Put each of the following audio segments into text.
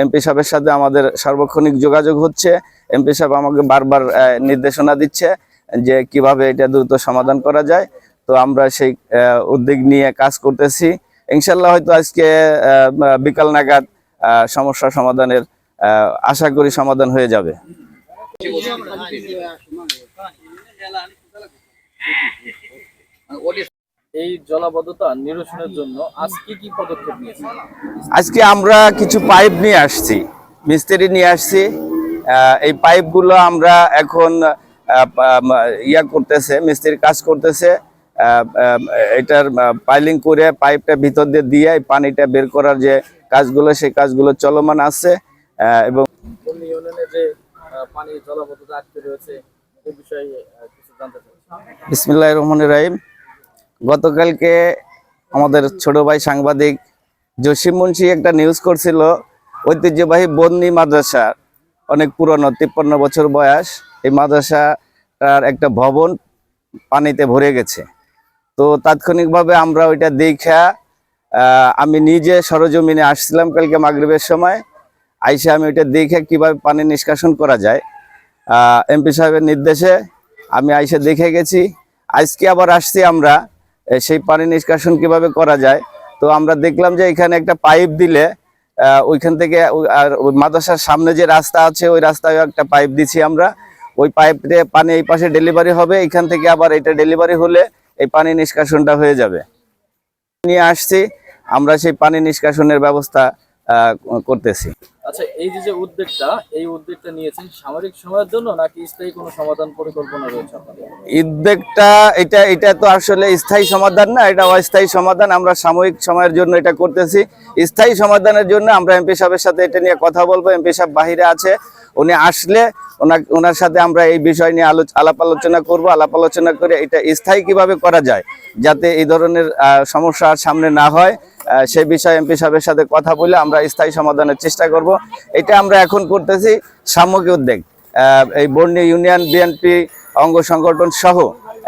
MP সাহেবের সাথে আমাদের সার্বক্ষণিক যোগাযোগ হচ্ছে। এমপি সাহেব আমাকে বারবার নির্দেশনা দিচ্ছে যে কিভাবে এটা দ্রুত সমাধান করা যায়। তো আমরা সেই উদ্যোগ নিয়ে কাজ করতেছি। ইনশাল্লাহ হয়তো আজকে বিকাল নাগাদ সমস্যা সমাধানের আশা করি সমাধান হয়ে যাবে। এই জলাবদ্ধতা নিরসনের জন্য আজকে কি পদক্ষেপ নিয়েছেন? আজকে আমরা কিছু পাইপ নিয়ে আসছি, মিস্ত্রি নিয়ে আসছি। এই পাইপগুলো আমরা এখন করতেছে, মিস্ত্রির কাজ করতেছে। এটার পাইলিং করে পাইপটা ভিতর দিয়ে দিয়ে পানিটা বের করার যে কাজগুলো, সেই কাজগুলো চলমান আছে। এবং যে পানি জলাবদ্ধতা আটকে রয়েছে এই বিষয়ে কিছু জানতে চাই। বিসমিল্লাহির রহমানির রহিম। গতকালকে আমাদের ছোট ভাই সাংবাদিক জসিম মুন্সি একটা নিউজ করছিল, ঐতিহ্যবাহী বন্নি মাদ্রাসা, অনেক পুরনো, 53 বছর বয়স। এই মাদ্রাসার একটা ভবন পানিতে ভরে গেছে। তো তাৎক্ষণিকভাবে আমরা ওইটা দেখা আমি নিজে সরজমিনে আসছিলাম কালকে মাগরিবের সময়। আইসে আমি ওইটা দেখে কিভাবে পানি নিষ্কাশন করা যায়, এমপি সাহেবের নির্দেশে আমি আইসে দেখে গেছি। আজকে আবার আসছি আমরা সেই পানি নিষ্কাশন কিভাবে করা যায়। তো আমরা দেখলাম যে এখানে একটা পাইপ দিলে ওইখান থেকে আর মাদ্রাসার সামনে যে রাস্তা আছে ওই রাস্তায় একটা পাইপ দিছি আমরা। ওই পাইপে পানি এই পাশে ডেলিভারি হবে, এখান থেকে আবার এটা ডেলিভারি হলে এই পানি নিষ্কাশনটা হয়ে যাবে। নিয়ে আসছি আমরা সেই পানি নিষ্কাশনের ব্যবস্থা করতেছি। আচ্ছা, এই যে উদ্যোগটা নিয়েছেন সাময়িক সময়ের জন্য নাকি স্থায়ী কোনো সমাধান পরিকল্পনা রয়েছে আপনাদের? উদ্যোগটা এটা তো আসলে স্থায়ী সমাধান না, এটা অস্থায়ী সমাধান। আমরা সাময়িক সময়ের জন্য এটা করতেছি। স্থায়ী সমাধানের জন্য আমরা এমপি সাহেবের সাথে এটা নিয়ে কথা বলবো। এমপি সাহেব বাহিরে আছে, উনি আসলে ওনার সাথে আমরা এই বিষয় নিয়ে আলাপ আলোচনা করব। আলাপ আলোচনা করে এটা স্থায়ী কিভাবে করা যায়, যাতে এই ধরনের সমস্যা সামনে না হয়, সেই বিষয়ে এমপি সাহেবের সাথে কথা বলে আমরা স্থায়ী সমাধানের চেষ্টা করব। এটা আমরা এখন করতেছি সামগ্রিক উদ্যোগ। এই বর্ণি ইউনিয়ন বিএনপি অঙ্গ সংগঠন সহ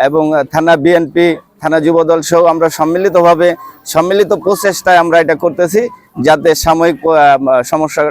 এবং থানা বিএনপি, থানা যুবদল সহ আমরা সম্মিলিত প্রচেষ্টায় আমরা এটা করতেছি, যাতে সাময়িক সমস্যা